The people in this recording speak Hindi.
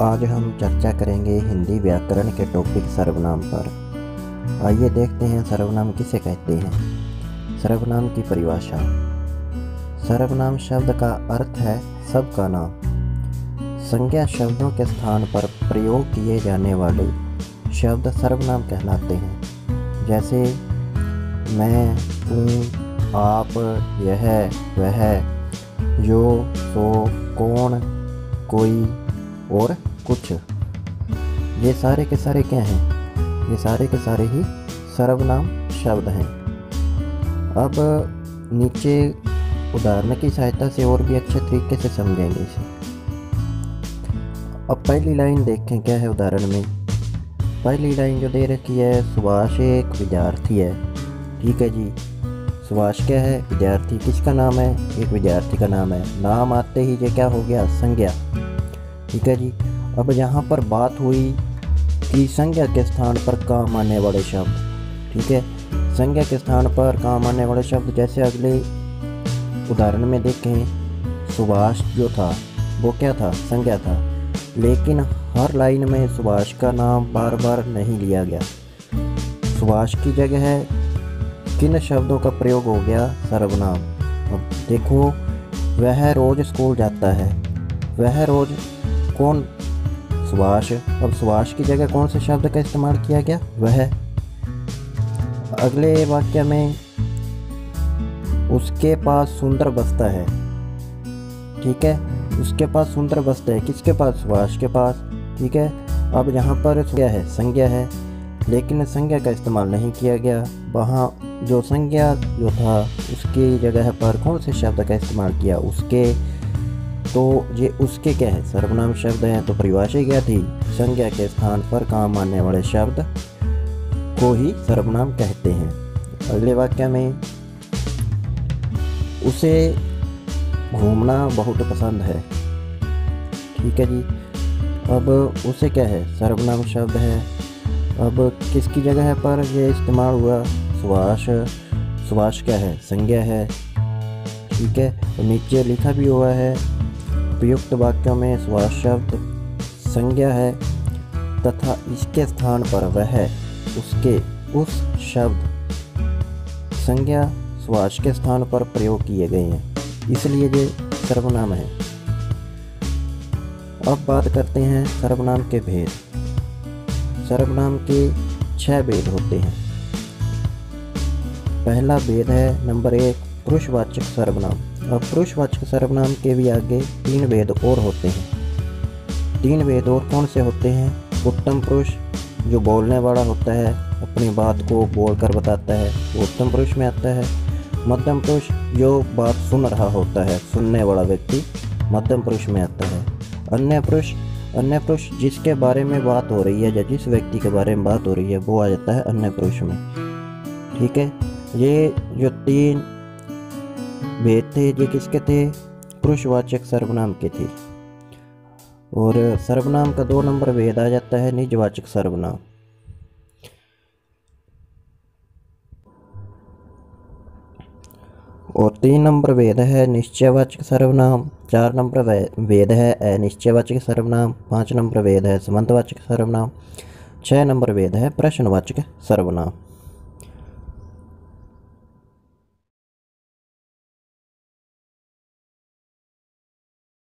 आज हम चर्चा करेंगे हिंदी व्याकरण के टॉपिक सर्वनाम पर। आइए देखते हैं सर्वनाम किसे कहते हैं। सर्वनाम की परिभाषा। सर्वनाम शब्द का अर्थ है सबका नाम। संज्ञा शब्दों के स्थान पर प्रयोग किए जाने वाले शब्द सर्वनाम कहलाते हैं। जैसे मैं, तुम, आप, यह, वह, जो, सो, कौन, कोई और कुछ। ये सारे के सारे क्या हैं? ये सारे के सारे ही सर्वनाम शब्द हैं। अब नीचे उदाहरण की सहायता से और भी अच्छे तरीके से समझेंगे इसे। अब पहली लाइन देखें क्या है उदाहरण में। पहली लाइन जो दे रखी है, सुभाष एक विद्यार्थी है। ठीक है जी, सुभाष क्या है? विद्यार्थी। किसका नाम है? एक विद्यार्थी का नाम है। नाम आते ही ये क्या हो गया? संज्ञा। ठीक है जी। अब यहाँ पर बात हुई कि संज्ञा के स्थान पर काम आने वाले शब्द। ठीक है, संज्ञा के स्थान पर काम आने वाले शब्द जैसे अगले उदाहरण में देखें, सुभाष जो था वो क्या था? संज्ञा था। लेकिन हर लाइन में सुभाष का नाम बार बार नहीं लिया गया। सुभाष की जगह है किन शब्दों का प्रयोग हो गया? सर्वनाम। अब देखो, वह रोज स्कूल जाता है। वह रोज कौन? सुभाष। अब सुभाष की जगह कौन से शब्द का इस्तेमाल किया गया? वह। अगले वाक्य में उसके पास सुंदर बस्ता है। ठीक है, उसके पास सुंदर बस्ता है। किसके पास? सुभाष के पास। ठीक है, अब यहाँ पर क्या है? संज्ञा है। लेकिन संज्ञा का इस्तेमाल नहीं किया गया। वहाँ जो संज्ञा जो था उसकी जगह पर कौन से शब्द का इस्तेमाल किया? उसके। तो ये उसके क्या है? सर्वनाम शब्द हैं। तो परिभाषा क्या थी? संज्ञा के स्थान पर काम आने वाले शब्द को ही सर्वनाम कहते हैं। अगले वाक्य में उसे घूमना बहुत पसंद है। ठीक है जी। अब उसे क्या है? सर्वनाम शब्द है। अब किसकी जगह पर ये इस्तेमाल हुआ? सुभाष। सुभाष क्या है? संज्ञा है। ठीक है, तो नीचे लिखा भी हुआ है उपयुक्त वाक्यों में सुभाष शब्द संज्ञा है तथा इसके स्थान पर वह, उसके, उस शब्द संज्ञा सुभाष के स्थान पर प्रयोग किए गए हैं, इसलिए ये सर्वनाम है। अब बात करते हैं सर्वनाम के भेद। सर्वनाम के 6 भेद होते हैं। पहला भेद है नंबर 1, पुरुषवाचक सर्वनाम। अब पुरुषवाचक सर्वनाम के भी आगे 3 भेद और होते हैं। 3 भेद और कौन से होते हैं? उत्तम पुरुष जो बोलने वाला होता है, अपनी बात को बोलकर बताता है, वो उत्तम पुरुष में आता है। मध्यम पुरुष जो बात सुन रहा होता है, सुनने वाला व्यक्ति मध्यम पुरुष में आता है। अन्य पुरुष जिसके बारे में बात हो रही है या जिस व्यक्ति के बारे में बात हो रही है वो आ जाता है अन्य पुरुष में। ठीक है, ये जो 3 भेद थे ये किसके थे? पुरुषवाचक सर्वनाम के थे। और सर्वनाम का 2 नंबर भेद आ जाता है निजवाचक सर्वनाम। और 3 नंबर भेद है निश्चयवाचक सर्वनाम। 4 नंबर भेद है अनिश्चयवाचक सर्वनाम। 5 नंबर भेद है संबंधवाचक सर्वनाम। 6 नंबर भेद है प्रश्नवाचक सर्वनाम।